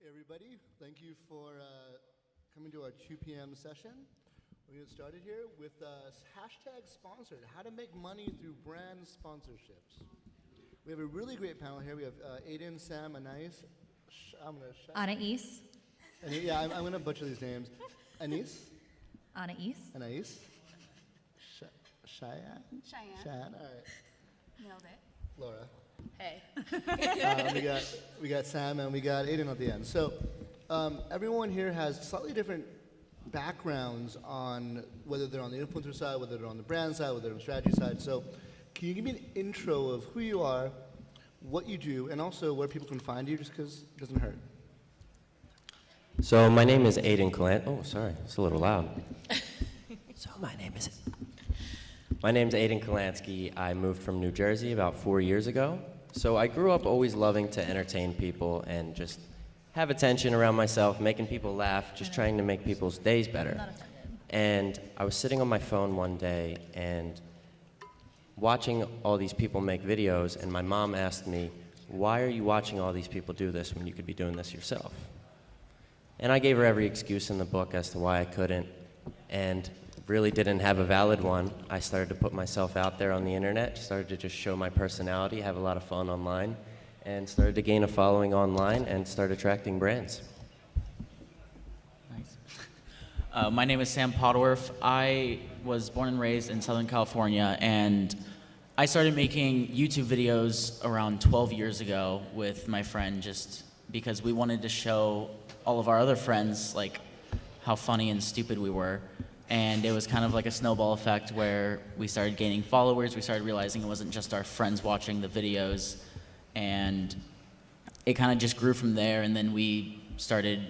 Hey everybody, thank you for coming to our 2 p.m. session. We're going to get started here with hashtag sponsored, how to make money through brand sponsorships. We have a really great panel here. We have Aiden, Sam, Anais. Anais. Yeah, I'm going to butcher these names. Anais? Anais. Anais? Cheyenne? Cheyenne. All right. Nailed it. Laura. Hey. We got Sam and we got Aiden at the end. So everyone here has slightly different backgrounds on whether they're on the influencer side, whether they're on the brand side, whether they're on the strategy side. So can you give me an intro of who you are, what you do, and also where people can find you, just because it doesn't hurt? So my name is Aiden Calant. Oh, sorry, it's a little loud. My name's Aiden Kalansky. I moved from New Jersey about 4 years ago. So I grew up always loving to entertain people and just have attention around myself, making people laugh, just trying to make people's days better. And I was sitting on my phone one day and watching all these people make videos, and my mom asked me, "Why are you watching all these people do this when you could be doing this yourself?" And I gave her every excuse in the book as to why I couldn't, and really didn't have a valid one. I started to put myself out there on the internet, started to just show my personality, have a lot of fun online, and started to gain a following online and start attracting brands. Nice. My name is Sam Podworth. I was born and raised in Southern California, and I started making YouTube videos around 12 years ago with my friend, just because we wanted to show all of our other friends like how funny and stupid we were. And it was kind of like a snowball effect where we started gaining followers. We started realizing it wasn't just our friends watching the videos. And it kind of just grew from there. And then we started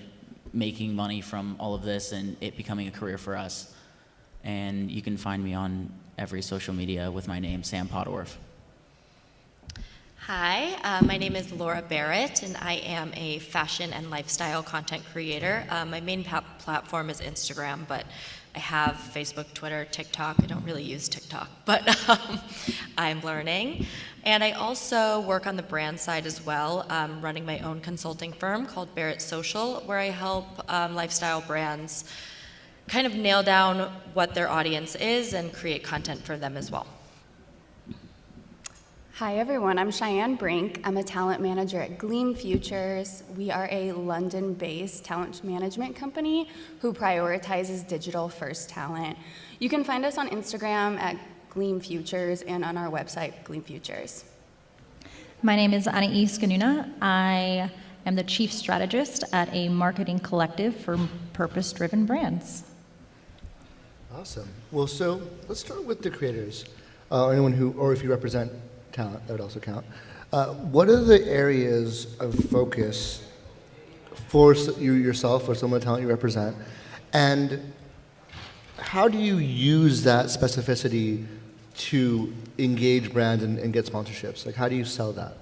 making money from all of this and it becoming a career for us. And you can find me on every social media with my name, Sam Podworth. Hi, my name is Laura Barrett, and I am a fashion and lifestyle content creator. My main platform is Instagram, but I have Facebook, Twitter, TikTok. I don't really use TikTok, but I'm learning. And I also work on the brand side as well, running my own consulting firm called Barrett Social, where I help lifestyle brands kind of nail down what their audience is and create content for them as well. Hi everyone, I'm Cheyenne Brink. I'm a talent manager at Gleam Futures. We are a London-based talent management company who prioritizes digital-first talent. You can find us on Instagram at Gleam Futures and on our website, Gleam Futures. My name is Anais Ganuna. I am the chief strategist at a marketing collective for purpose-driven brands. Awesome. Well, so let's start with the creators, or anyone who, or if you represent talent, that would also count. What are the areas of focus for you yourself or some of the talent you represent? And how do you use that specificity to engage brands and get sponsorships? Like, how do you sell that?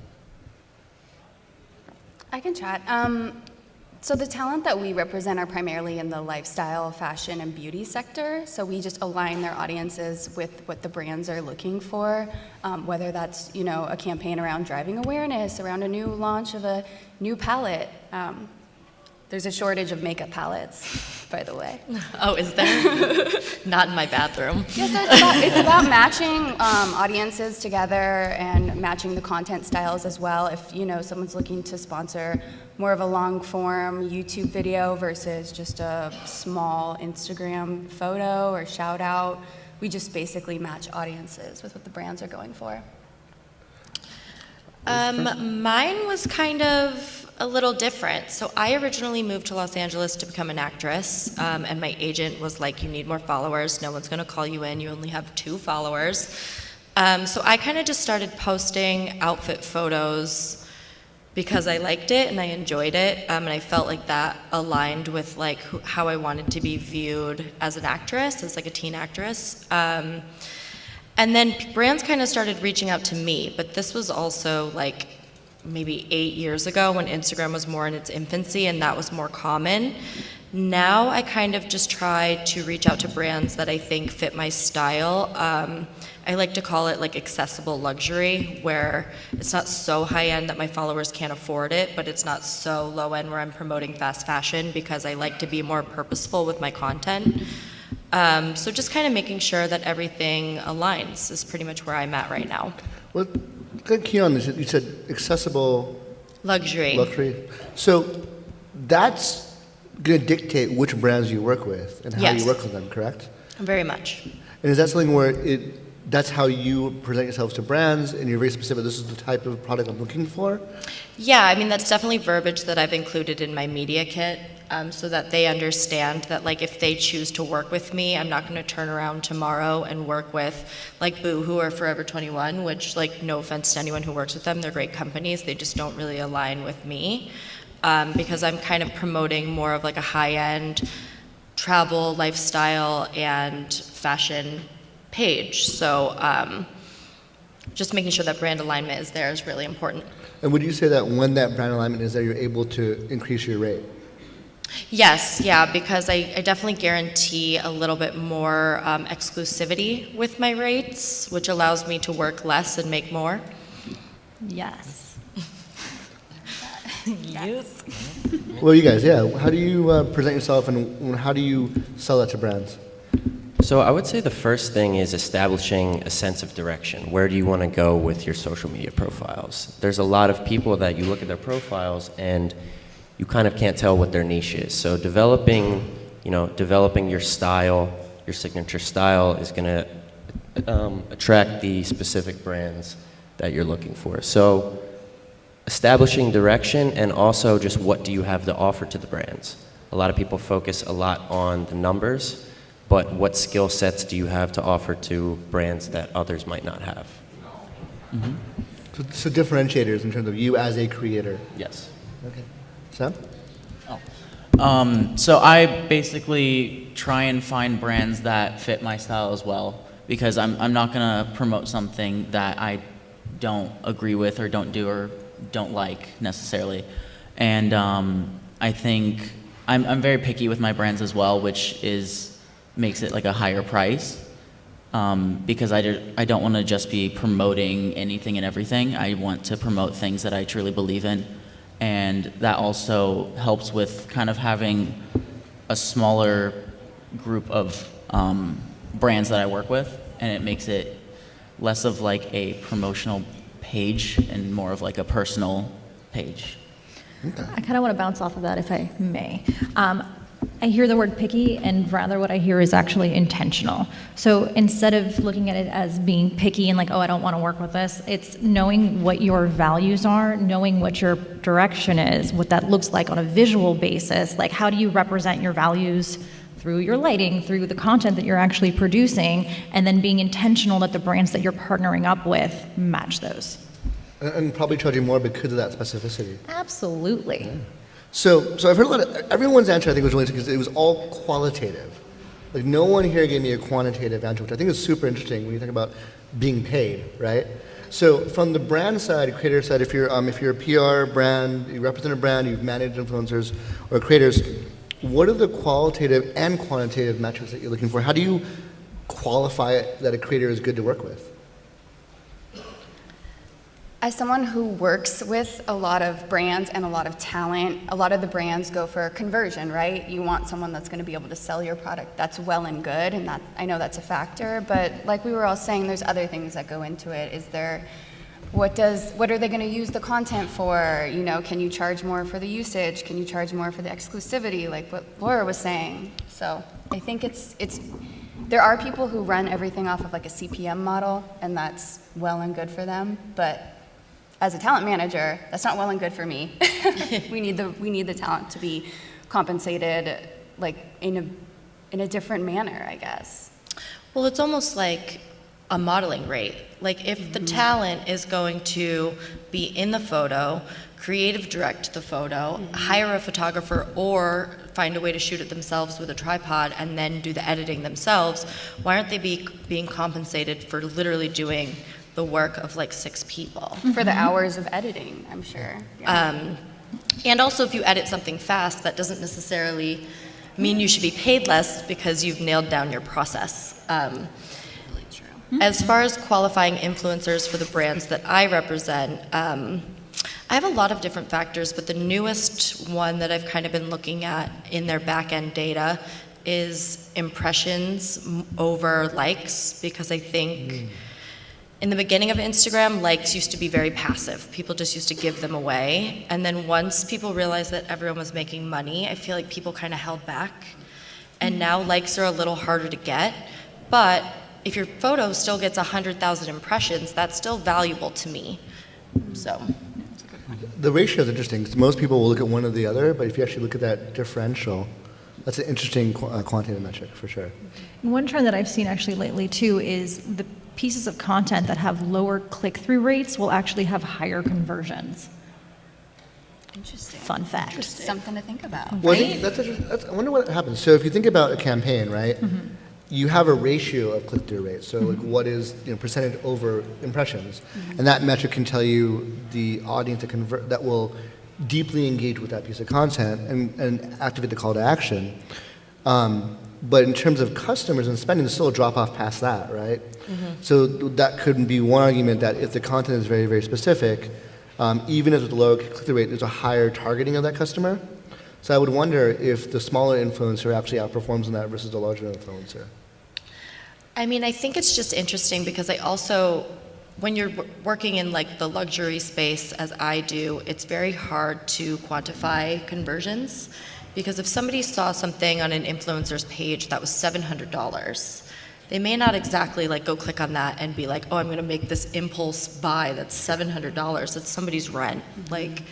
I can chat. So the talent that we represent are primarily in the lifestyle, fashion, and beauty sector. So we just align their audiences with what the brands are looking for, whether that's a campaign around driving awareness, around a new launch of a new palette. There's a shortage of makeup palettes, by the way. Oh, is there? Not in my bathroom. Yes, it's about matching audiences together and matching the content styles as well. If someone's looking to sponsor more of a long-form YouTube video versus just a small Instagram photo or shout-out, we just basically match audiences with what the brands are going for. Mine was kind of a little different. So I originally moved to Los Angeles to become an actress, and my agent was like, "You need more followers. No one's going to call you in. You only have 2 followers." So I kind of just started posting outfit photos because I liked it and I enjoyed it, and I felt like that aligned with like how I wanted to be viewed as an actress, as like a teen actress. And then brands kind of started reaching out to me, but this was also like maybe 8 years ago when Instagram was more in its infancy and that was more common. Now I kind of just try to reach out to brands that I think fit my style. I like to call it like accessible luxury, where it's not so high end that my followers can't afford it, but it's not so low end where I'm promoting fast fashion, because I like to be more purposeful with my content. So just kind of making sure that everything aligns is pretty much where I'm at right now. Well, good key on this. You said accessible Luxury. luxury. So that's going to dictate which brands you work with and how Yes. you work with them, correct? Very much. And is that something where that's how you present yourselves to brands and you're very specific, this is the type of product I'm looking for? Yeah, I mean, that's definitely verbiage that I've included in my media kit, so that they understand that, like, if they choose to work with me, I'm not going to turn around tomorrow and work with, like, Boohoo or Forever 21, which, like, no offense to anyone who works with them, they're great companies, they just don't really align with me, because I'm kind of promoting more of, like, a high-end travel, lifestyle, and fashion page. So just making sure that brand alignment is there is really important. And would you say that when that brand alignment is there, you're able to increase your rate? Yes, yeah, because I definitely guarantee a little bit more exclusivity with my rates, which allows me to work less and make more. Yes. Well, you guys, yeah. How do you present yourself and how do you sell that to brands? So I would say the first thing is establishing a sense of direction. Where do you want to go with your social media profiles? There's a lot of people that you look at their profiles and you kind of can't tell what their niche is. So developing your style, your signature style is going to attract the specific brands that you're looking for. So establishing direction and also just what do you have to offer to the brands. A lot of people focus a lot on the numbers, but what skill sets do you have to offer to brands that others might not have? So differentiators in terms of you as a creator. Yes. Okay. Sam? So I basically try and find brands that fit my style as well, because I'm not gonna promote something that I don't agree with or don't do or don't like necessarily. And I think I'm very picky with my brands as well, which makes it like a higher price, because I don't want to just be promoting anything and everything. I want to promote things that I truly believe in, and that also helps with kind of having a smaller group of brands that I work with, and it makes it less of like a promotional page and more of like a personal page. I kind of want to bounce off of that, if I may. I hear the word picky, and rather what I hear is actually intentional. So instead of looking at it as being picky and like, oh, I don't want to work with this, it's knowing what your values are, knowing what your direction is, what that looks like on a visual basis. Like, how do you represent your values through your lighting, through the content that you're actually producing, and then being intentional that the brands that you're partnering up with match those. And probably charging more because of that specificity. Absolutely. So I've heard a lot of, everyone's answer I think was really interesting because it was all qualitative. Like no one here gave me a quantitative answer, which I think is super interesting when you think about being paid, right? So from the brand side, creator side, if you're a PR brand, you represent a brand, you've managed influencers or creators, what are the qualitative and quantitative metrics that you're looking for? How do you qualify it that a creator is good to work with? As someone who works with a lot of brands and a lot of talent, a lot of the brands go for conversion, right? You want someone that's going to be able to sell your product. That's well and good, and that I know that's a factor. But like we were all saying, there's other things that go into it. What are they going to use the content for? You know, can you charge more for the usage? Can you charge more for the exclusivity? Like what Laura was saying. So I think there are people who run everything off of like a CPM model, and that's well and good for them. But as a talent manager, that's not well and good for me. we need the talent to be compensated like in a different manner, I guess. Well, it's almost like a modeling rate. Like if the talent is going to be in the photo, creative direct the photo, hire a photographer, or find a way to shoot it themselves with a tripod and then do the editing themselves, why aren't they being compensated for literally doing the work of like 6 people? For the hours of editing, I'm sure. Yeah. And also if you edit something fast, that doesn't necessarily mean you should be paid less because you've nailed down your process. As far as qualifying influencers for the brands that I represent, I have a lot of different factors, but the newest one that I've kind of been looking at in their back-end data is impressions over likes, because I think in the beginning of Instagram, likes used to be very passive. People just used to give them away. And then once people realized that everyone was making money, I feel like people kind of held back. And now likes are a little harder to get, but if your photo still gets 100,000 impressions, that's still valuable to me. So. The ratio is interesting, because most people will look at one or the other, but if you actually look at that differential, that's an interesting quantitative metric for sure. One trend that I've seen actually lately too is the pieces of content that have lower click-through rates will actually have higher conversions. Interesting. Fun fact. Something to think about. Well, I think I wonder what happens. So if you think about a campaign, right, you have a ratio of click-through rates. So like what is percentage over impressions, and that metric can tell you the audience that will deeply engage with that piece of content and activate the call to action. But in terms of customers and spending, there's still a drop off past that, right? So that could be one argument, that if the content is very, very specific, even as with the low click-through rate, there's a higher targeting of that customer. So I would wonder if the smaller influencer actually outperforms in that versus the larger influencer. I mean, I think it's just interesting because I also, when you're working in like the luxury space as I do, it's very hard to quantify conversions, because if somebody saw something on an influencer's page that was $700, they may not exactly like go click on that and be like, oh, I'm going to make this impulse buy that's $700. That's somebody's rent. Like,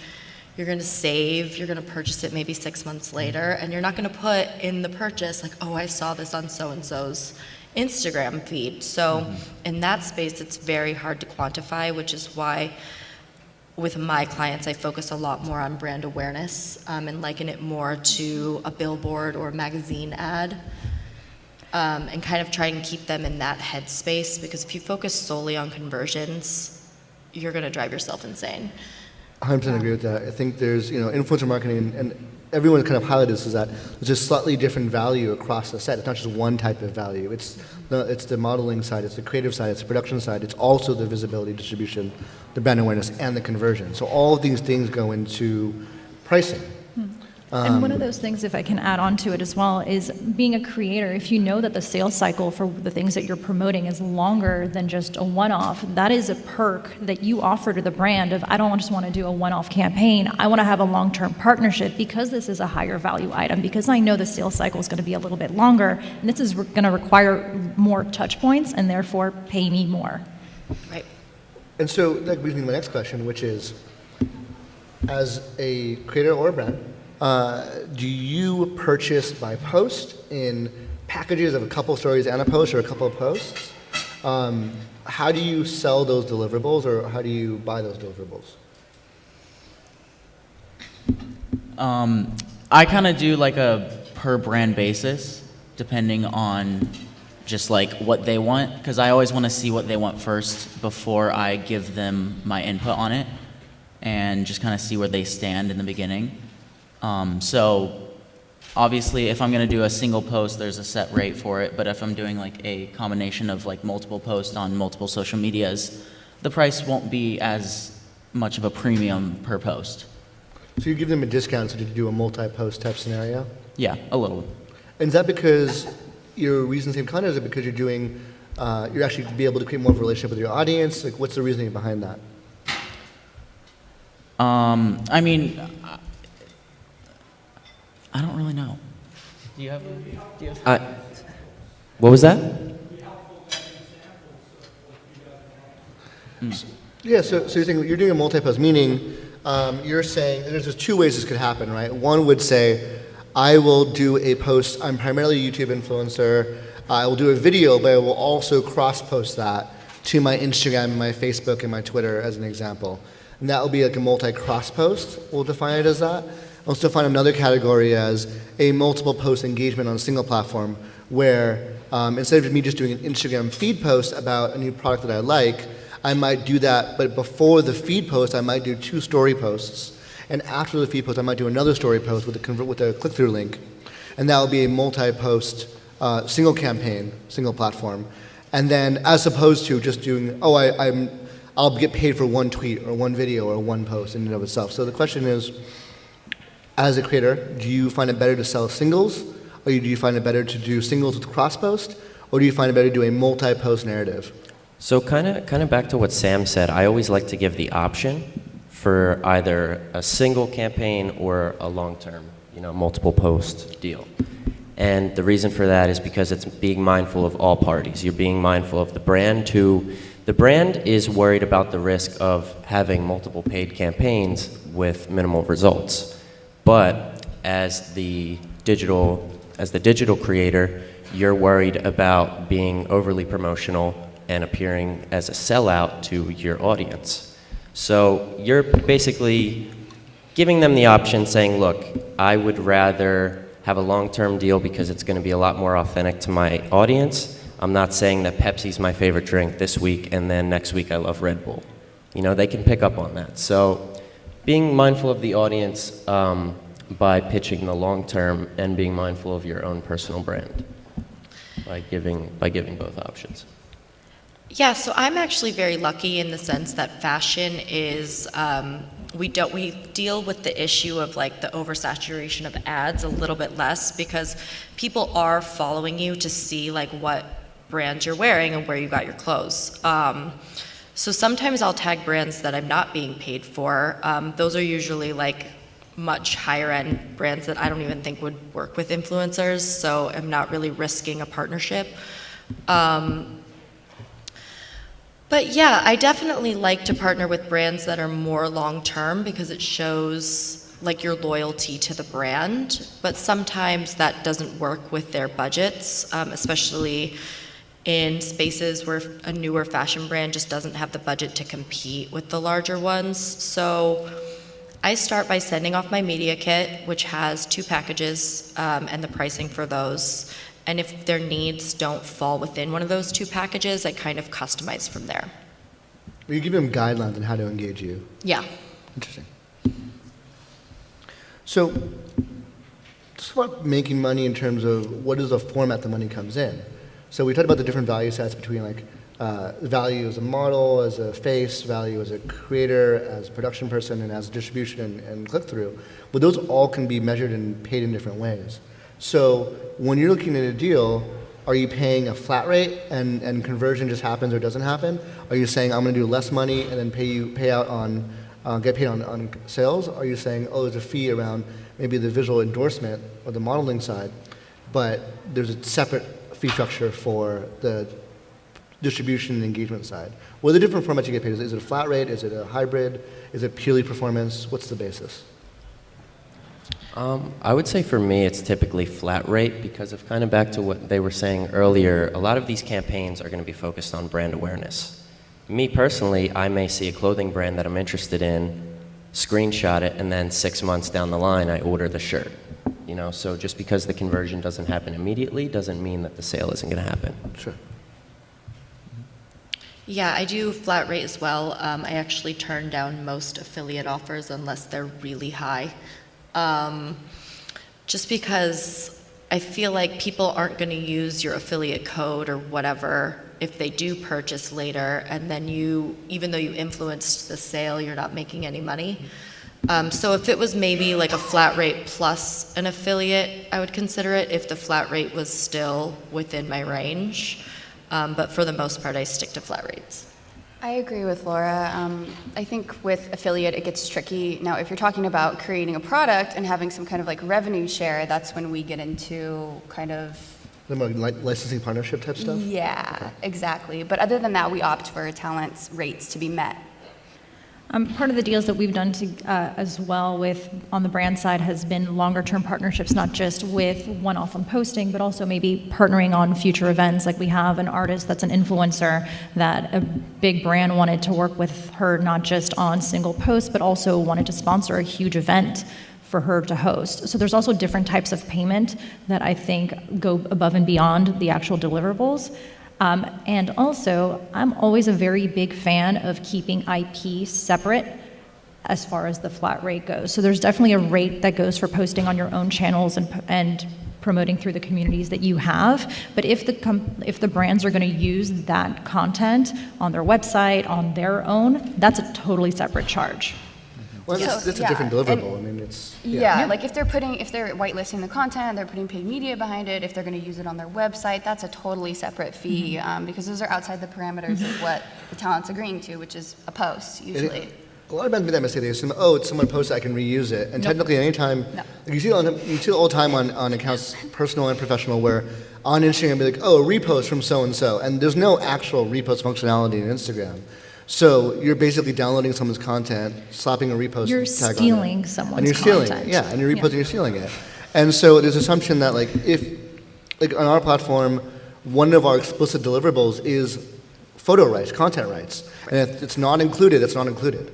you're going to save, you're going to purchase it maybe 6 months later, and you're not going to put in the purchase like, oh, I saw this on so-and-so's Instagram feed. So in that space, it's very hard to quantify, which is why with my clients, I focus a lot more on brand awareness and liken it more to a billboard or a magazine ad, and kind of try and keep them in that headspace, because if you focus solely on conversions, you're going to drive yourself insane. 100% agree with that. I think there's, influencer marketing, and everyone kind of highlighted this, is that there's a slightly different value across the set. It's not just one type of value. It's the modeling side, it's the creative side, it's the production side, it's also the visibility, distribution, the brand awareness, and the conversion. So all of these things go into pricing. And one of those things, if I can add on to it as well, is being a creator. If you know that the sales cycle for the things that you're promoting is longer than just a one-off, that is a perk that you offer to the brand of, I don't just want to do a one-off campaign. I want to have a long-term partnership, because this is a higher value item, because I know the sales cycle is going to be a little bit longer, and this is going to require more touch points and therefore pay me more. Right. And so that brings me to my next question, which is, as a creator or a brand, do you purchase by post in packages of a couple stories and a post, or a couple of posts? How do you sell those deliverables, or how do you buy those deliverables? I kind of do like a per brand basis, depending on just like what they want, because I always want to see what they want first before I give them my input on it, and just kind of see where they stand in the beginning. So obviously if I'm going to do a single post, there's a set rate for it, but if I'm doing like a combination of like multiple posts on multiple social medias, the price won't be as much of a premium per post. So you give them a discount so to do a multi-post type scenario? Yeah, a little. And is that because your reason same content, or is it because you're doing, you're actually to be able to create more of a relationship with your audience? Like, what's the reasoning behind that? I mean, I don't really know. Do you have What was that? Yeah, so you're saying you're doing a multi-post, meaning you're saying there's just two ways this could happen, right? One would say, I will do a post, I'm primarily a YouTube influencer, I will do a video, but I will also cross-post that to my Instagram, my Facebook, and my Twitter, as an example. And that will be like a multi-cross post, we'll define it as that. I'll still find another category as a multiple post engagement on a single platform, where instead of me just doing an Instagram feed post about a new product that I like, I might do that, but before the feed post, I might do 2 story posts. And after the feed post, I might do another story post with a click-through link. and that will be a multi-post, single campaign, single platform. And then as opposed to just doing, I'll get paid for one tweet or one video or one post in and of itself. So the question is, as a creator, do you find it better to sell singles, or do you find it better to do singles with cross-post, or do you find it better to do a multi-post narrative? So kind of back to what Sam said, I always like to give the option for either a single campaign or a long-term, multiple post deal. And the reason for that is because it's being mindful of all parties. You're being mindful of the brand too. The brand is worried about the risk of having multiple paid campaigns with minimal results. But as the digital creator, you're worried about being overly promotional and appearing as a sellout to your audience. So you're basically giving them the option saying, look, I would rather have a long-term deal because it's going to be a lot more authentic to my audience. I'm not saying that Pepsi's my favorite drink this week and then next week I love Red Bull. They can pick up on that. So being mindful of the audience by pitching the long-term and being mindful of your own personal brand by giving both options. Yeah, so I'm actually very lucky in the sense that fashion is, we deal with the issue of like the oversaturation of ads a little bit less because people are following you to see like what brand you're wearing and where you got your clothes. So sometimes I'll tag brands that I'm not being paid for. Those are usually like much higher end brands that I don't even think would work with influencers, so I'm not really risking a partnership. But yeah, I definitely like to partner with brands that are more long-term because it shows like your loyalty to the brand, but sometimes that doesn't work with their budgets, especially in spaces where a newer fashion brand just doesn't have the budget to compete with the larger ones. So I start by sending off my media kit, which has 2 packages and the pricing for those. And if their needs don't fall within one of those 2 packages, I kind of customize from there. You give them guidelines on how to engage you. Yeah. Interesting. So, just about making money in terms of what is the format the money comes in. So we talked about the different value sets between like value as a model, as a face, value as a creator, as a production person, and as distribution and click-through. But those all can be measured and paid in different ways. So when you're looking at a deal, are you paying a flat rate and conversion just happens or doesn't happen? Are you saying I'm going to do less money and then get paid on sales? Are you saying, there's a fee around maybe the visual endorsement or the modeling side, but there's a separate fee structure for the distribution and engagement side? What are the different formats you get paid? Is it a flat rate? Is it a hybrid? Is it purely performance? What's the basis? I would say for me it's typically flat rate because of kind of back to what they were saying earlier, a lot of these campaigns are going to be focused on brand awareness. Me personally, I may see a clothing brand that I'm interested in, screenshot it, and then 6 months down the line I order the shirt. So just because the conversion doesn't happen immediately doesn't mean that the sale isn't going to happen. Sure. Yeah, I do flat rate as well. I actually turn down most affiliate offers unless they're really high. Just because I feel like people aren't going to use your affiliate code or whatever if they do purchase later, and then even though you influenced the sale, you're not making any money. So if it was maybe like a flat rate plus an affiliate, I would consider it if the flat rate was still within my range. But for the most part, I stick to flat rates. I agree with Laura. I think with affiliate, it gets tricky. Now, if you're talking about creating a product and having some kind of like revenue share, that's when we get into kind of... The more licensing partnership type stuff? Yeah, exactly. But other than that, we opt for talent's rates to be met. Part of the deals that we've done as well on the brand side has been longer term partnerships, not just with one-off on posting, but also maybe partnering on future events. Like we have an artist that's an influencer that a big brand wanted to work with her, not just on single posts, but also wanted to sponsor a huge event for her to host. So there's also different types of payment that I think go above and beyond the actual deliverables. And also, I'm always a very big fan of keeping IP separate as far as the flat rate goes. So there's definitely a rate that goes for posting on your own channels and promoting through the communities that you have. But if the brands are going to use that content on their website, on their own, that's a totally separate charge. Well, Yeah. it's a Yeah, different and- deliverable. I mean, it's, Yeah, like if they're whitelisting the content, they're putting paid media behind it, if they're going to use it on their website, that's a totally separate fee, because those are outside the parameters of what the talent's agreeing to, which is a post, usually. A lot of bands make that mistake. They assume, oh, it's someone posted, I can reuse it. And technically, anytime, No. you see it all the time on accounts, personal and professional, where on Instagram, be like, oh, a repost from so-and-so. And there's no actual repost functionality in Instagram. So you're basically downloading someone's content, slapping a repost You're tag stealing on it. someone's And you're stealing content. it, yeah. And you're reposting, you're stealing it. And so there's assumption that, like, like on our platform, one of our explicit deliverables is photo rights, content rights. And if it's not included, it's not included.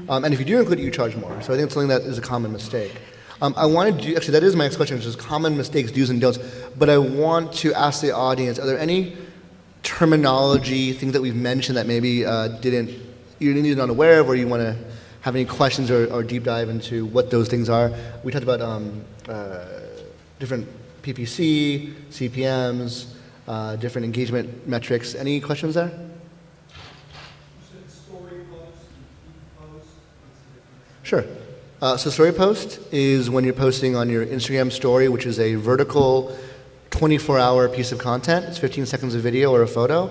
And if you do include it, you charge more. So I think it's something that is a common mistake. I want to do, actually, that is my next question, which is common mistakes, do's and don'ts. But I want to ask the audience, are there any terminology, things that we've mentioned that maybe you're either not aware of, or you want to have any questions or deep dive into what those things are? We talked about different PPC, CPMs, different engagement metrics. Any questions there? Sure. So story post is when you're posting on your Instagram story, which is a vertical 24-hour piece of content. It's 15 seconds of video or a photo.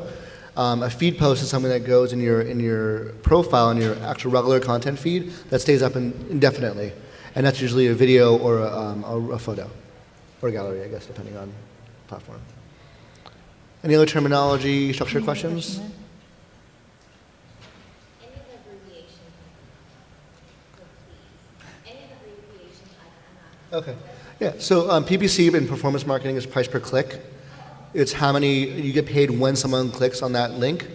A feed post is something that goes in your profile, in your actual regular content feed, that stays up indefinitely. And that's usually a video or a photo, or a gallery, I guess, depending on platform. Any other terminology, structure questions? Okay. Yeah, so PPC in performance marketing is price per click. It's how many you get paid when someone clicks on that link.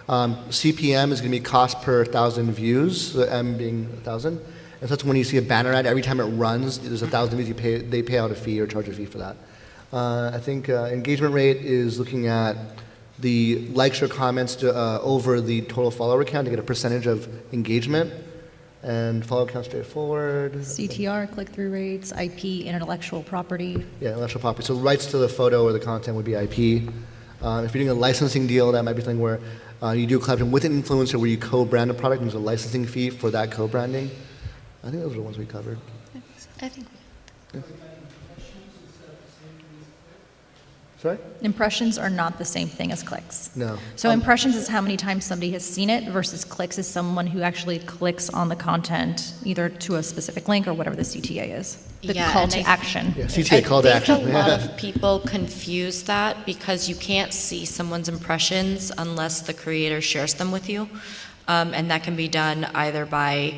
CPM is going to be cost per 1,000 views, the M being 1,000. And so that's when you see a banner ad, every time it runs, there's 1,000 views, they pay out a fee or charge a fee for that. I think engagement rate is looking at the likes or comments over the total follower count to get a percentage of engagement. And follow count straightforward. CTR, click-through rates, IP, intellectual property. Yeah, intellectual property. So rights to the photo or the content would be IP. If you're doing a licensing deal, that might be something where you do a collaboration with an influencer where you co-brand a product and there's a licensing fee for that co-branding. I think those are the ones we covered. I think. Sorry? Impressions are not the same thing as clicks. No. So impressions is how many times somebody has seen it versus clicks is someone who actually clicks on the content either to a specific link or whatever the CTA is. The Yeah, call and to I- action. Yeah, CTA call to action. I think a lot of people confuse that because you can't see someone's impressions unless the creator shares them with you. And that can be done either by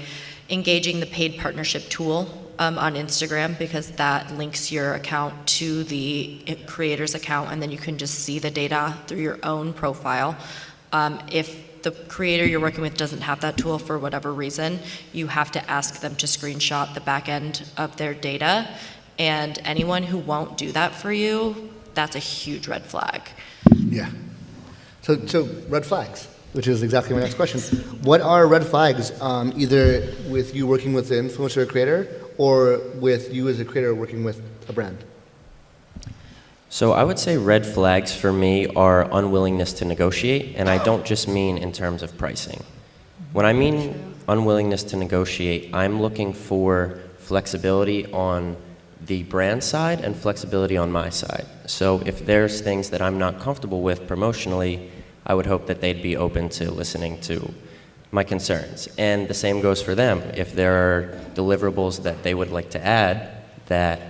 engaging the paid partnership tool on Instagram, because that links your account to the creator's account, and then you can just see the data through your own profile. If the creator you're working with doesn't have that tool for whatever reason, you have to ask them to screenshot the back end of their data. And anyone who won't do that for you, that's a huge red flag. Yeah. So red flags, which is exactly my next question. What are red flags, either with you working with the influencer or creator, or with you as a creator working with a brand? So I would say red flags for me are unwillingness to negotiate, and I don't just mean in terms of pricing. When I mean unwillingness to negotiate, I'm looking for flexibility on the brand side and flexibility on my side. So if there's things that I'm not comfortable with promotionally, I would hope that they'd be open to listening to my concerns. And the same goes for them. If there are deliverables that they would like to add that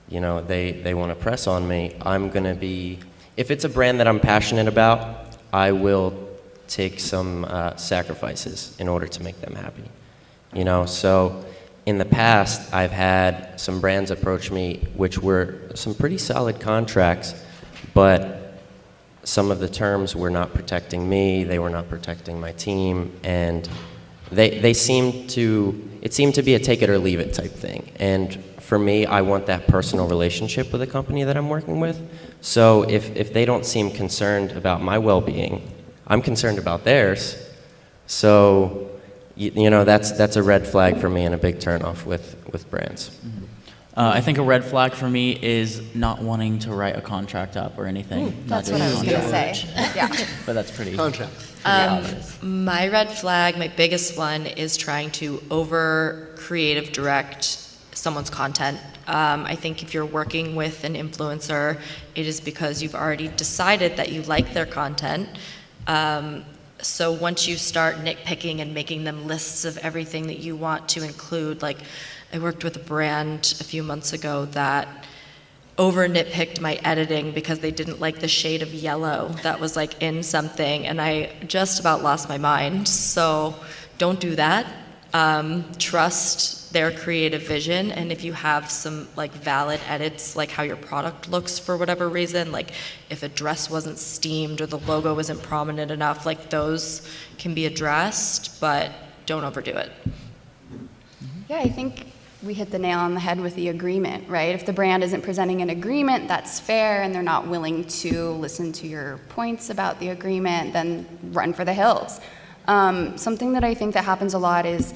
they want to press on me, I'm going to be, if it's a brand that I'm passionate about, I will take some sacrifices in order to make them happy. So in the past, I've had some brands approach me, which were some pretty solid contracts, but some of the terms were not protecting me, they were not protecting my team, and it seemed to be a take it or leave it type thing. And for me, I want that personal relationship with the company that I'm working with. So if they don't seem concerned about my well-being, I'm concerned about theirs. So that's a red flag for me and a big turnoff with brands. I think a red flag for me is not wanting to write a contract up or anything. Not That's what I was doing gonna say. Yeah. But that's pretty. Contract. obvious. My red flag, my biggest one, is trying to over creative direct someone's content. I think if you're working with an influencer, it is because you've already decided that you like their content. So once you start nitpicking and making them lists of everything that you want to include, like I worked with a brand a few months ago that over nitpicked my editing because they didn't like the shade of yellow that was like in something, and I just about lost my mind. So don't do that. Trust their creative vision, and if you have some like valid edits, like how your product looks for whatever reason, like if a dress wasn't steamed or the logo isn't prominent enough, like those can be addressed, but don't overdo it. Yeah, I think we hit the nail on the head with the agreement, right? If the brand isn't presenting an agreement, that's fair, and they're not willing to listen to your points about the agreement, then run for the hills. Something that I think that happens a lot is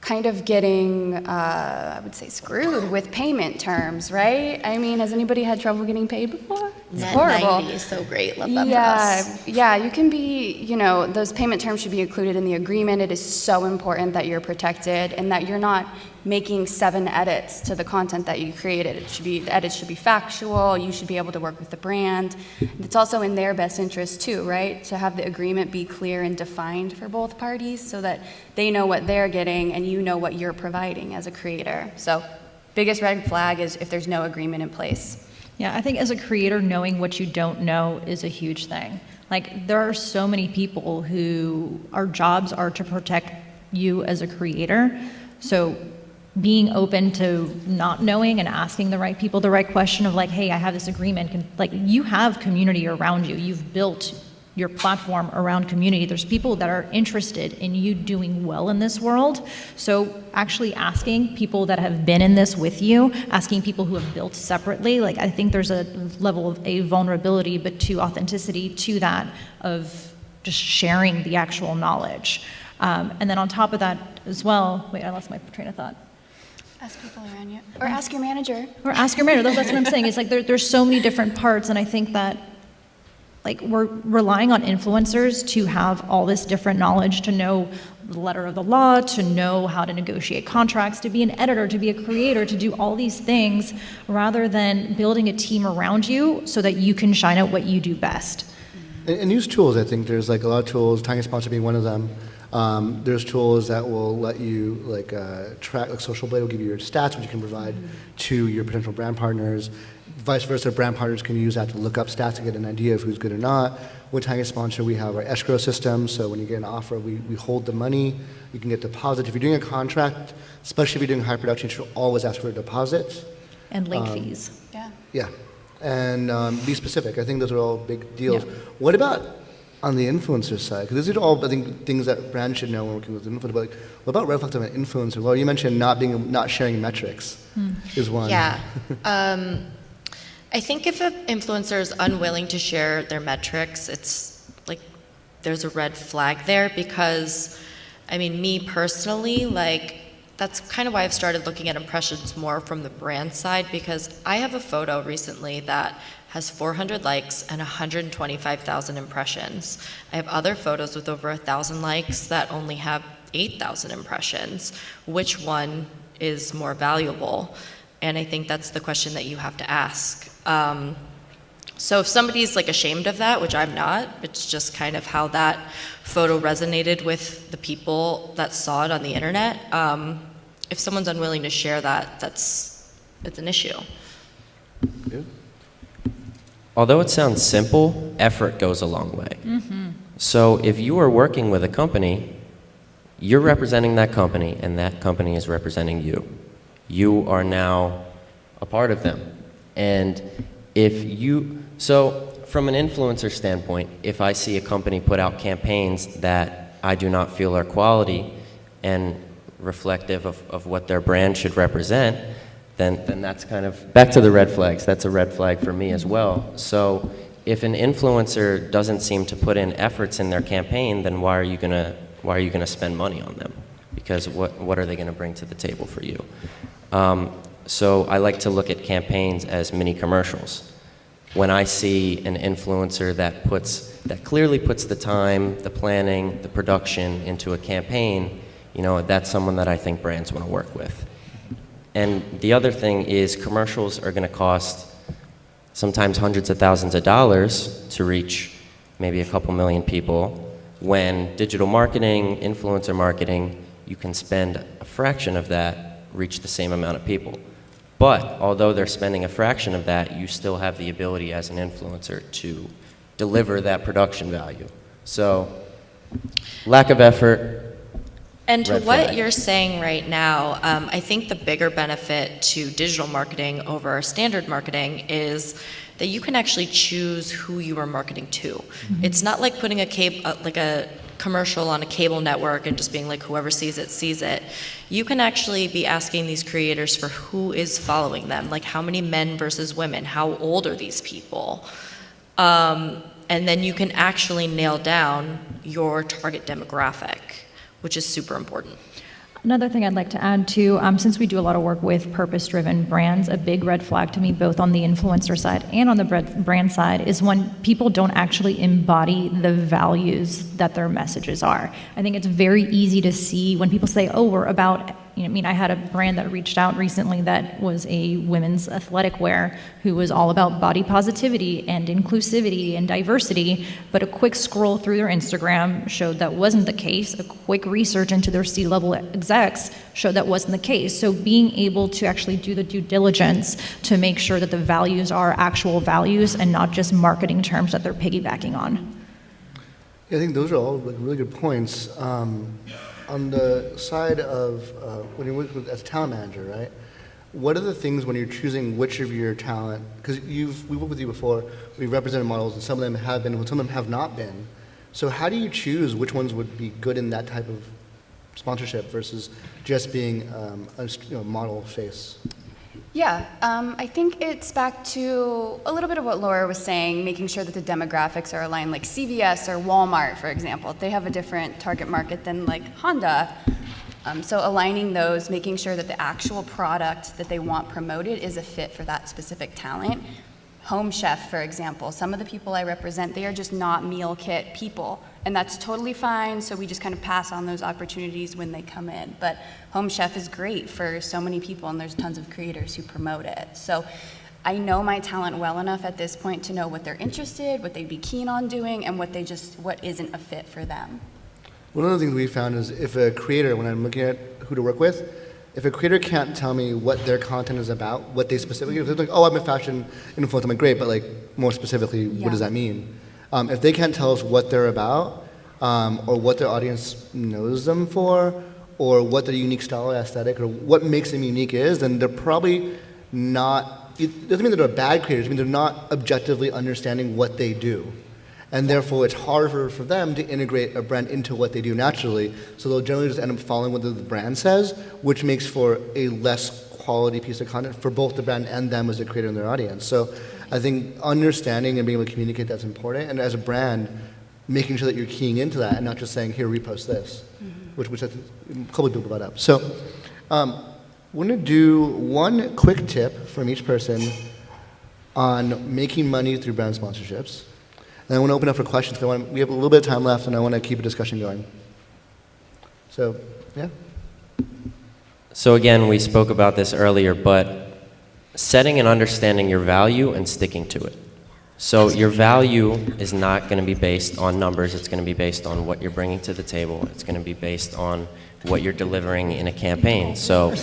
kind of getting, I would say, screwed with payment terms, right? I mean, has anybody had trouble getting paid before? It's Net horrible. 90 is so great. Love that for us. Yeah, you can be, those payment terms should be included in the agreement. It is so important that you're protected and that you're not making 7 edits to the content that you created. The edits should be factual. You should be able to work with the brand. It's also in their best interest too, right? To have the agreement be clear and defined for both parties so that they know what they're getting and you know what you're providing as a creator. So, biggest red flag is if there's no agreement in place. Yeah, I think as a creator, knowing what you don't know is a huge thing. Like, there are so many people who our jobs are to protect you as a creator. So being open to not knowing and asking the right people the right question of like, hey, I have this agreement. Like, you have community around you. You've built your platform around community. There's people that are interested in you doing well in this world. So actually asking people that have been in this with you, asking people who have built separately, like I think there's a level of a vulnerability but to authenticity to that of just sharing the actual knowledge. And then on top of that as well, wait, I lost my train of thought. Ask people around you. Or ask your manager. Or ask your manager. That's what I'm saying. It's like there's so many different parts, and I think that like we're relying on influencers to have all this different knowledge, to know the letter of the law, to know how to negotiate contracts, to be an editor, to be a creator, to do all these things, rather than building a team around you so that you can shine out what you do best. And use tools. I think there's like a lot of tools, Tiny Sponsor being one of them. There's tools that will let you like track, like Social Blade will give you your stats, which you can provide to your potential brand partners. Vice versa, brand partners can use that to look up stats to get an idea of who's good or not. With Tiny Sponsor, we have our escrow system, so when you get an offer, we hold the money. You can get deposits. If you're doing a contract, especially if you're doing high production, you should always ask for a deposit. And late fees. Yeah. Yeah, and be specific. I think those are all big deals. Yeah. What about on the influencer side? Because these are all, I think, things that brands should know when working with influencers. But like, what about red flags of an influencer? Well, you mentioned not sharing metrics is one. Yeah. I think if an influencer is unwilling to share their metrics, it's like there's a red flag there because, I mean, me personally, like, that's kind of why I've started looking at impressions more from the brand side, because I have a photo recently that has 400 likes and 125,000 impressions. I have other photos with over 1,000 likes that only have 8,000 impressions. Which one is more valuable? And I think that's the question that you have to ask. So if somebody's like ashamed of that, which I'm not, it's just kind of how that photo resonated with the people that saw it on the internet. If someone's unwilling to share that, it's an issue. Yeah. Although it sounds simple, effort goes a long way. So if you are working with a company, you're representing that company, and that company is representing you. You are now a part of them. And so from an influencer standpoint, if I see a company put out campaigns that I do not feel are quality and reflective of what their brand should represent, then that's kind of back to the red flags. That's a red flag for me as well. So if an influencer doesn't seem to put in efforts in their campaign, then why are you gonna spend money on them? Because what are they gonna bring to the table for you? So I like to look at campaigns as mini commercials. When I see an influencer that clearly puts the time, the planning, the production into a campaign, that's someone that I think brands want to work with. And the other thing is commercials are going to cost sometimes hundreds of thousands of dollars to reach maybe a couple million people, when digital marketing, influencer marketing, you can spend a fraction of that, reach the same amount of people. But although they're spending a fraction of that, you still have the ability as an influencer to deliver that production value. So, lack of effort. And to Red what flag. you're saying right now, I think the bigger benefit to digital marketing over standard marketing is that you can actually choose who you are marketing to. It's not like putting a commercial on a cable network and just being like whoever sees it sees it. You can actually be asking these creators for who is following them, like how many men versus women, how old are these people? And then you can actually nail down your target demographic, which is super important. Another thing I'd like to add too, since we do a lot of work with purpose-driven brands, a big red flag to me, both on the influencer side and on the brand side, is when people don't actually embody the values that their messages are. I think it's very easy to see when people say, oh, we're about, I had a brand that reached out recently that was a women's athletic wear who was all about body positivity and inclusivity and diversity, but a quick scroll through their Instagram showed that wasn't the case. A quick research into their C-level execs showed that wasn't the case. So being able to actually do the due diligence to make sure that the values are actual values and not just marketing terms that they're piggybacking on. Yeah, I think those are all really good points. On the side of when you're working as a talent manager, right? What are the things when you're choosing which of your talent? Because we've worked with you before. We've represented models, and some of them have been, some of them have not been. So how do you choose which ones would be good in that type of sponsorship versus just being a model face? Yeah, I think it's back to a little bit of what Laura was saying, making sure that the demographics are aligned, like CVS or Walmart, for example. They have a different target market than like Honda. So aligning those, making sure that the actual product that they want promoted is a fit for that specific talent. Home Chef, for example, some of the people I represent, they are just not meal kit people. And that's totally fine, so we just kind of pass on those opportunities when they come in. But Home Chef is great for so many people, and there's tons of creators who promote it. So I know my talent well enough at this point to know what they're interested, what they'd be keen on doing, and what isn't a fit for them. One of the things we found is if a creator, when I'm looking at who to work with, if a creator can't tell me what their content is about, what they specifically, if they're like, oh, I'm a fashion influencer, I'm like, great, but like more specifically, what does that mean? If they can't tell us what they're about, or what their audience knows them for, or what their unique style or aesthetic, or what makes them unique is, then they're probably not, it doesn't mean that they're bad creators, it means they're not objectively understanding what they do. And therefore, it's harder for them to integrate a brand into what they do naturally. So they'll generally just end up following what the brand says, which makes for a less quality piece of content for both the brand and them as a creator and their audience. So I think understanding and being able to communicate that's important. And as a brand, making sure that you're keying into that and not just saying, here, repost this, which I think a couple of people brought up. So we're going to do one quick tip from each person on making money through brand sponsorships. And I want to open up for questions. We have a little bit of time left, and I want to keep a discussion going. So, yeah. So again, we spoke about this earlier, but setting and understanding your value and sticking to it. So your value is not going to be based on numbers. It's going to be based on what you're bringing to the table. It's going to be based on what you're delivering in a campaign. So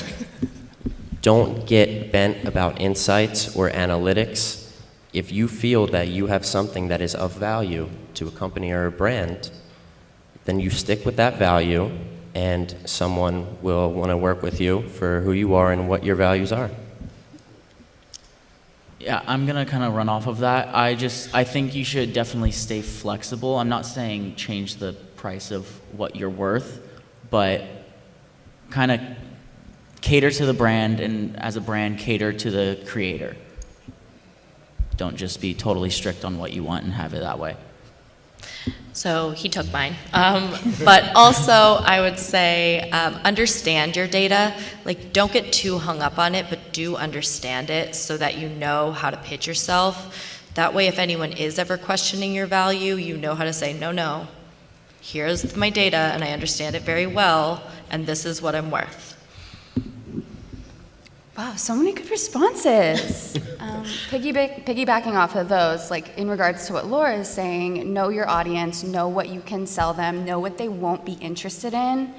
don't get bent about insights or analytics. If you feel that you have something that is of value to a company or a brand, then you stick with that value, and someone will want to work with you for who you are and what your values are. Yeah, I'm gonna kind of run off of that. I think you should definitely stay flexible. I'm not saying change the price of what you're worth, but kind of cater to the brand, and as a brand, cater to the creator. Don't just be totally strict on what you want and have it that way. So he took mine. But also, I would say understand your data. Like, don't get too hung up on it, but do understand it so that you know how to pitch yourself. That way, if anyone is ever questioning your value, you know how to say, no, here's my data, and I understand it very well, and this is what I'm worth. Wow, so many good responses. Piggybacking off of those, like in regards to what Laura is saying, know your audience, know what you can sell them, know what they won't be interested in,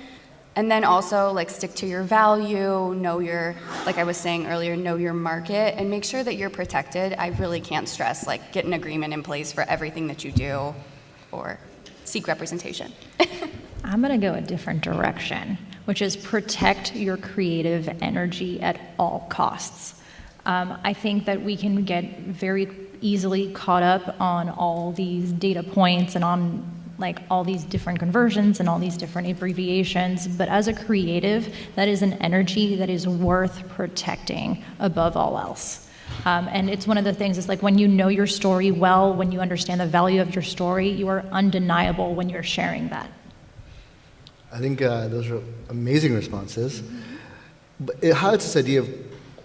and then also like stick to your value, know your, like I was saying earlier, know your market, and make sure that you're protected. I really can't stress, like get an agreement in place for everything that you do, or seek representation. I'm going to go a different direction, which is protect your creative energy at all costs. I think that we can get very easily caught up on all these data points and on like all these different conversions and all these different abbreviations, but as a creative, that is an energy that is worth protecting above all else. And it's one of the things, it's like when you know your story well, when you understand the value of your story, you are undeniable when you're sharing that. I think those are amazing responses. But it highlights this idea of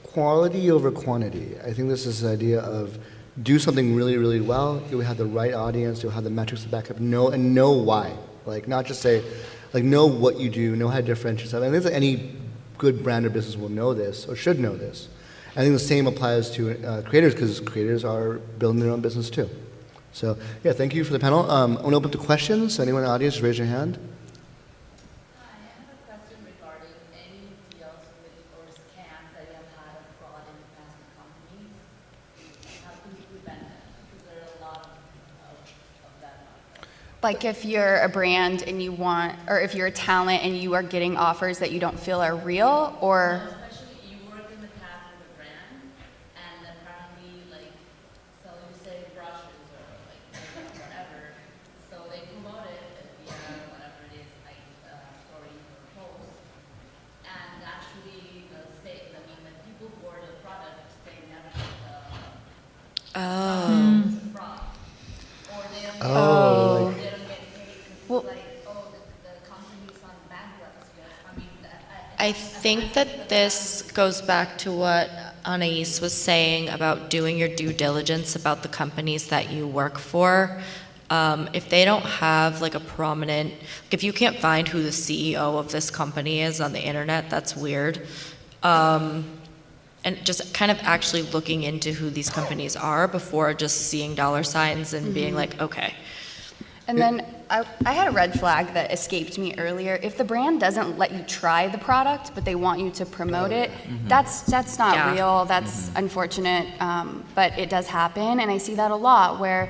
quality over quantity. I think this is the idea of do something really, really well. You'll have the right audience. You'll have the metrics to back up. Know why. Like not just say, like know what you do. Know how to differentiate yourself. I think that any good brand or business will know this or should know this. I think the same applies to creators because creators are building their own business too. So yeah, thank you for the panel. I want to open up to questions. Anyone in the audience, raise your hand. Like if you're a brand and you want, or if you're a talent and you are getting offers that you don't feel are real, or especially you work in the past with a brand, and apparently like selling say brushes or like whatever, so they promote it via whatever it is like story or post, and actually say I mean the people who order the product they never it's a fraud, or they don't. Oh. They don't get paid because it's like, oh, the company's on bankruptcy. I mean, I think that this goes back to what Anais was saying about doing your due diligence about the companies that you work for. If they don't have like a prominent, like if you can't find who the CEO of this company is on the internet, that's weird. And just kind of actually looking into who these companies are before just seeing dollar signs and being like, okay. And then I had a red flag that escaped me earlier. If the brand doesn't let you try the product, but they want you to promote it, that's not Yeah. real. That's unfortunate, but it does happen. And I see that a lot where,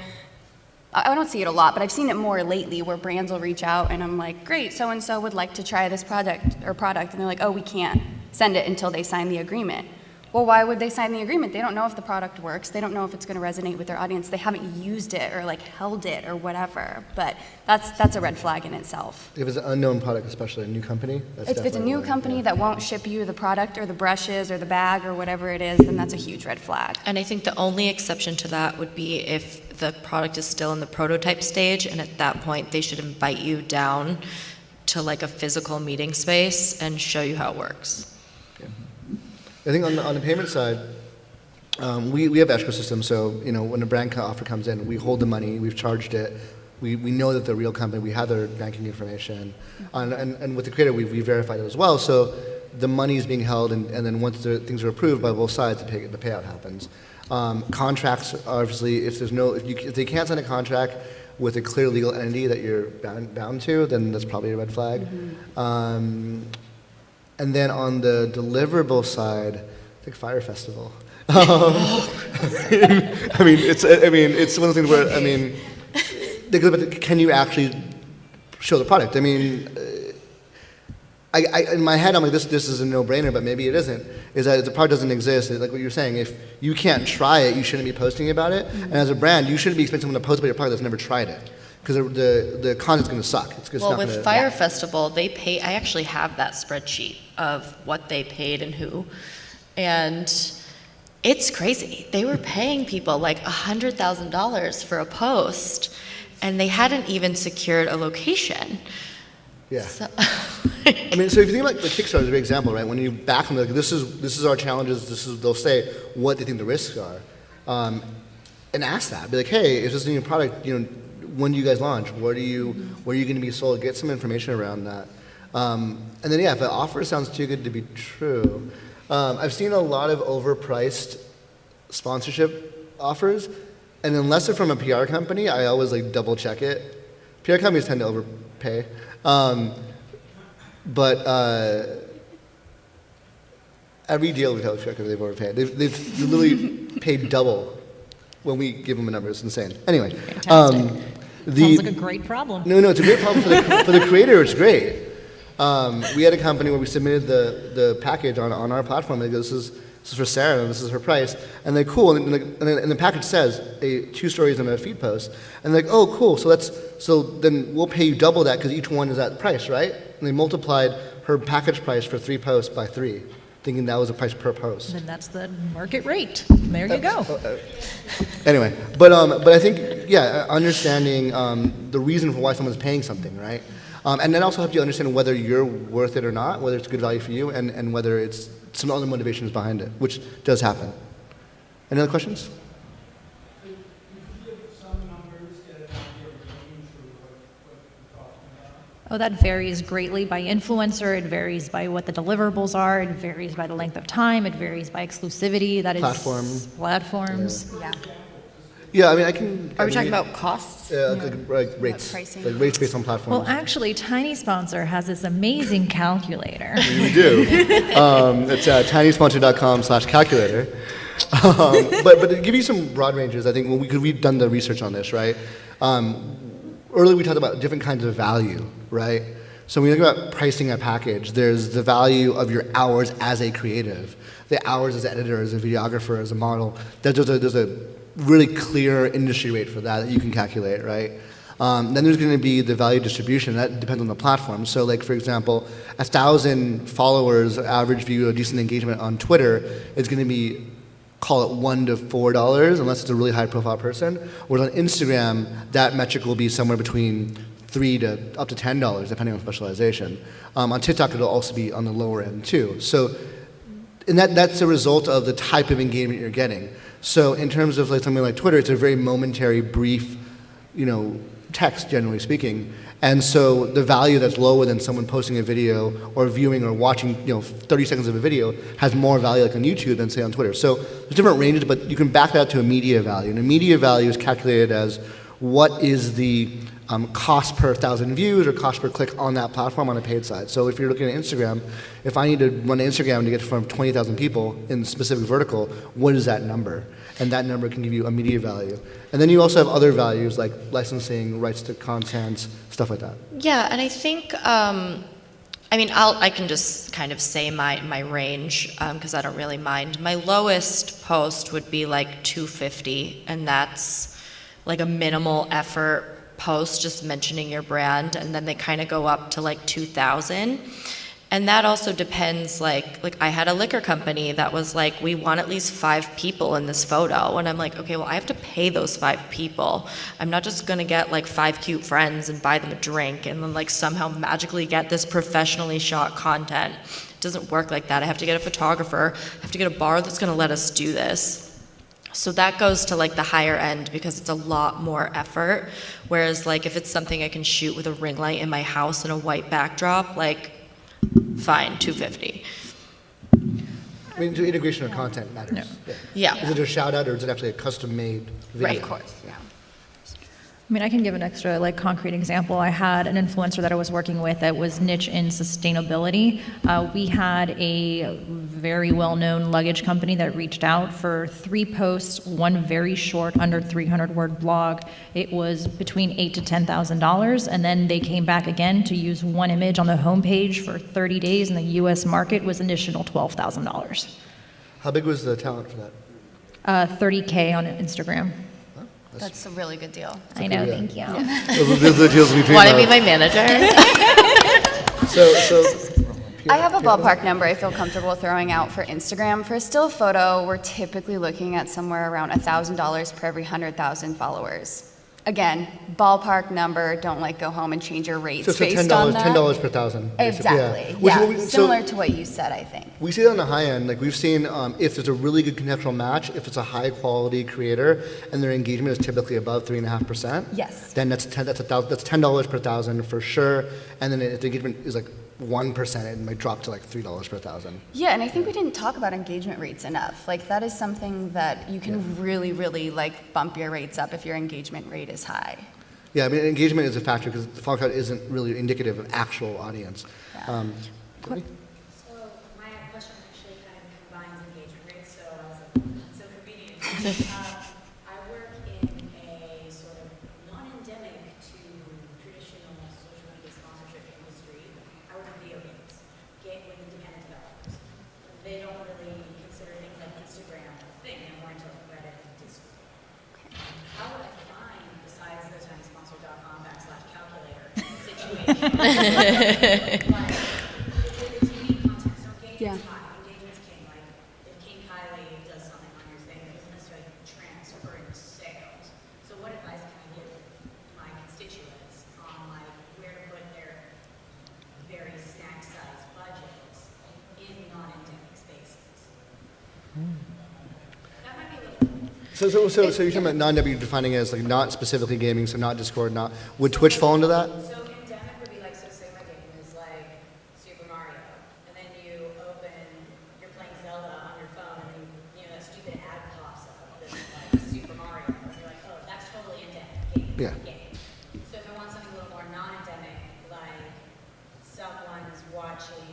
I don't see it a lot, but I've seen it more lately where brands will reach out and I'm like, great, so-and-so would like to try this product. And they're like, oh, we can't send it until they sign the agreement. Well, why would they sign the agreement? They don't know if the product works. They don't know if it's going to resonate with their audience. They haven't used it or like held it or whatever. But that's a red flag in itself. If it's an unknown product, especially a new company, that's If it's a definitely new one, company yeah. that won't ship you the product or the brushes or the bag or whatever it is, then that's a huge red flag. And I think the only exception to that would be if the product is still in the prototype stage, and at that point, they should invite you down to like a physical meeting space and show you how it works. I think on the payment side, we have escrow systems, so you know when a brand offer comes in, we hold the money, we've charged it, we know that they're a real company, we have their banking information, and with the creator, we verified it as well. So the money is being held, and then once things are approved by both sides, the payout happens. Contracts, obviously, if they can't sign a contract with a clear legal entity that you're bound to, then that's probably a red flag. And then on the deliverable side, it's like Fire Festival. I mean, it's one of the things where, they go back to, can you actually show the product? I mean, I in my head, I'm like, this is a no-brainer, but maybe it isn't. Is that if the product doesn't exist, like what you're saying, if you can't try it, you shouldn't be posting about it. And as a brand, you shouldn't be expecting someone to post about your product that's never tried it. Because the content's going to suck. It's Well, not with gonna, Fire Festival, they pay, I actually have that spreadsheet of what they paid and who. And it's crazy. They were paying people like $100,000 for a post. and they hadn't even secured a location. Yeah. So, I mean, so if you think about the Kickstarter is a great example, right? When you back them, like, this is our challenges. They'll say what they think the risks are, and ask that. Be like, hey, if this is a new product, when do you guys launch? Where are you going to be sold? Get some information around that. And then yeah, if the offer sounds too good to be true, I've seen a lot of overpriced sponsorship offers, and unless they're from a PR company, I always like double check it. PR companies tend to overpay. But every deal we've had with Shrek, they've overpaid. They've literally paid double when we give them a number. It's insane. Anyway, Fantastic. Sounds like a great problem. no, it's a great problem for the creator. It's great. We had a company where we submitted the package on our platform. They go, this is for Sarah, and this is her price. And they're cool. And the package says 2 stories and a feed post. And they're like, oh, cool. So then we'll pay you double that because each one is that price, right? And they multiplied her package price for 3 posts by 3, thinking that was a price per post. Then that's the market rate. There you go. Anyway, but I think, yeah, understanding the reason for why someone's paying something, right? And then also help you understand whether you're worth it or not, whether it's good value for you, and whether it's some other motivations behind it, which does happen. Any other questions? Oh, that varies greatly by influencer. It varies by what the deliverables are. It varies by the length of time. It varies by exclusivity. That is platforms. Yeah. Yeah, I mean, I can. are we talking about costs? Like rates? pricing? Like rates based on platforms. Well, actually, Tiny Sponsor has this amazing calculator. We do. It's tinysponsor.com/calculator. But to give you some broad ranges, I think we've done the research on this, right? Earlier we talked about different kinds of value, right? So when you think about pricing a package, there's the value of your hours as a creative, the hours as an editor, as a videographer, as a model. There's a really clear industry rate for that you can calculate, right? Then there's going to be the value distribution. That depends on the platform. So like, for example, 1,000 followers, average view, a decent engagement on Twitter is going to be, call it $1 to $4, unless it's a really high profile person. Whereas on Instagram, that metric will be somewhere between $3 to up to $10, depending on specialization. On TikTok, it'll also be on the lower end too. So, and that's a result of the type of engagement you're getting. So in terms of like something like Twitter, it's a very momentary, brief, text, generally speaking. And so the value that's lower than someone posting a video or viewing or watching, 30 seconds of a video has more value like on YouTube than say on Twitter. So there's different ranges, but you can back that to a media value. And a media value is calculated as what is the cost per 1,000 views or cost per click on that platform on a paid side. So if you're looking at Instagram, if I need to run Instagram to get from 20,000 people in a specific vertical, what is that number? And that number can give you a media value. And then you also have other values like licensing, rights to content, stuff like that. Yeah, and I think, I can just kind of say my range because I don't really mind. My lowest post would be like $250, and that's like a minimal effort post, just mentioning your brand, and then they kind of go up to like 2,000. And that also depends, like I had a liquor company that was like, we want at least 5 people in this photo. And I'm like, okay, well, I have to pay those 5 people. I'm not just gonna get like 5 cute friends and buy them a drink and then like somehow magically get this professionally shot content. It doesn't work like that. I have to get a photographer. I have to get a bar that's gonna let us do this. So that goes to like the higher end because it's a lot more effort. Whereas like if it's something I can shoot with a ring light in my house and a white backdrop, like fine, $250. I mean, the integration of content matters. Yeah. Is it a shout out or is it actually a custom made video? Right. Of course, yeah. I mean, I can give an extra, concrete example. I had an influencer that I was working with that was niche in sustainability. We had a very well-known luggage company that reached out for 3 posts, 1 very short, under 300-word blog. It was between $8,000 to $10,000, and then they came back again to use 1 image on the homepage for 30 days, and the U.S. market was an additional $12,000. How big was the talent for that? $30K on Instagram. That's a really good deal. I know, thank you. Those are the deals between Want to be my manager? So I have a ballpark number I feel comfortable throwing out for Instagram. For a still photo, we're typically looking at somewhere around $1,000 per every 100,000 followers. again, ballpark number, don't like go home and change your rates So based on that. $10 per thousand. basically, Exactly, Which yeah, we- so similar to what you said, I think. we see that on the high end. Like we've seen, if there's a really good contextual match, if it's a high quality creator and their engagement is typically above 3.5%. Yes. Then that's $10 per thousand for sure. And then if the engagement is like 1%, it might drop to like $3 per thousand. Yeah, and I think we didn't talk about engagement rates enough. Like, that is something that you can really, really, like, bump your rates up if your engagement rate is high. Yeah, I mean, engagement is a factor because the follow count isn't really indicative of actual audience. Yeah. Courtney? So my question actually kind of combines engagement rates, so convenient. I work in a sort of non-endemic to traditional social media sponsorship industry. I work in video games, with independent developers. They don't really consider things like Instagram a thing, they're more into Reddit and Discord. How would I find, besides the tinysponsor.com/calculator situation? Like, it's unique content, so Yeah. engagement's high, engagement's king. Like, if King Kylie does something on your thing, it doesn't necessarily transfer into sales. So what advice can I give my constituents on like where to put their very snack-sized budgets in non-endemic spaces? That might be a little. So you're talking about non-W defining it as like not specifically gaming, so not Discord, not, would Twitch fall into that? So endemic would be like, so say my game is like Super Mario, and then you open, you're playing Zelda on your phone, and you know, that stupid ad pops up that's like Super Mario, and you're like, oh, that's totally endemic Yeah. game. So if I want something a little more non-endemic, like someone's watching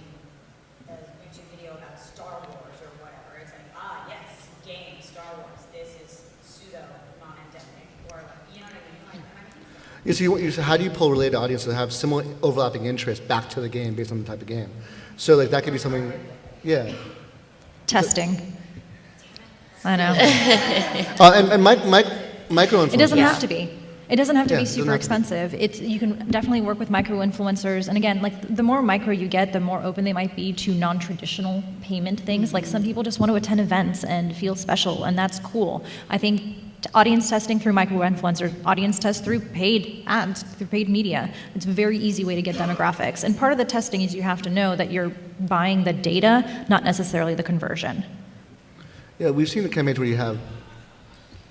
a YouTube video about Star Wars or whatever, it's like, ah, yes, game, Star Wars, this is pseudo non-endemic, or you know what I mean? Like, Yeah, so how do you pull related audiences that have similar overlapping interests back to the game based on the type of game? So like that could be something, yeah. Testing. I know. And micro influencers. It doesn't have to be. It doesn't have to Yeah, be it doesn't super have to be. expensive. You can definitely work with micro influencers. And again, like the more micro you get, the more open they might be to non-traditional payment things. Like some people just want to attend events and feel special, and that's cool. I think audience testing through micro influencers, audience test through paid ads, through paid media. It's a very easy way to get demographics. And part of the testing is you have to know that you're buying the data, not necessarily the conversion. Yeah, we've seen the campaigns where you have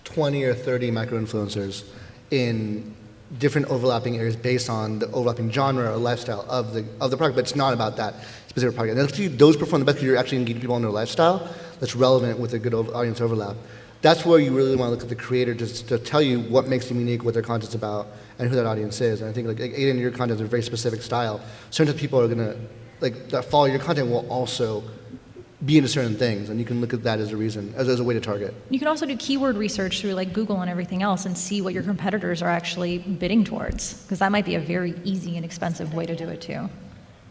20 or 30 micro influencers in different overlapping areas based on the overlapping genre or lifestyle of the product, but it's not about that specific product. And actually, those perform the best because you're actually engaging people on their lifestyle that's relevant with a good audience overlap. That's where you really want to look at the creator to tell you what makes them unique, what their content's about, and who that audience is. And I think like Aiden, your content is a very specific style. Certain people are gonna that follow your content will also be into certain things, and you can look at that as a reason, as a way to target. You can also do keyword research through like Google and everything else and see what your competitors are actually bidding towards, because that might be a very easy and expensive way to do it too.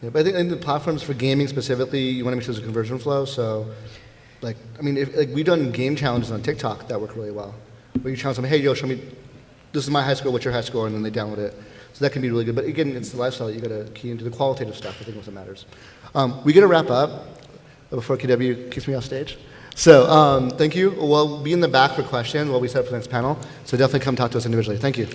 Yeah, but I think in the platforms for gaming specifically, you want to make sure there's a conversion flow. So, like, I mean, we've done game challenges on TikTok that work really well. Where you challenge them, hey, yo, show me, this is my high score, what's your high score, and then they download it. So that can be really good. But again, it's the lifestyle that you got to key into the qualitative stuff. I think that's what matters. We got to wrap up before KW kicks me off stage. So thank you. We'll be in the back for questions while we set up for the next panel. So definitely come talk to us individually. Thank you.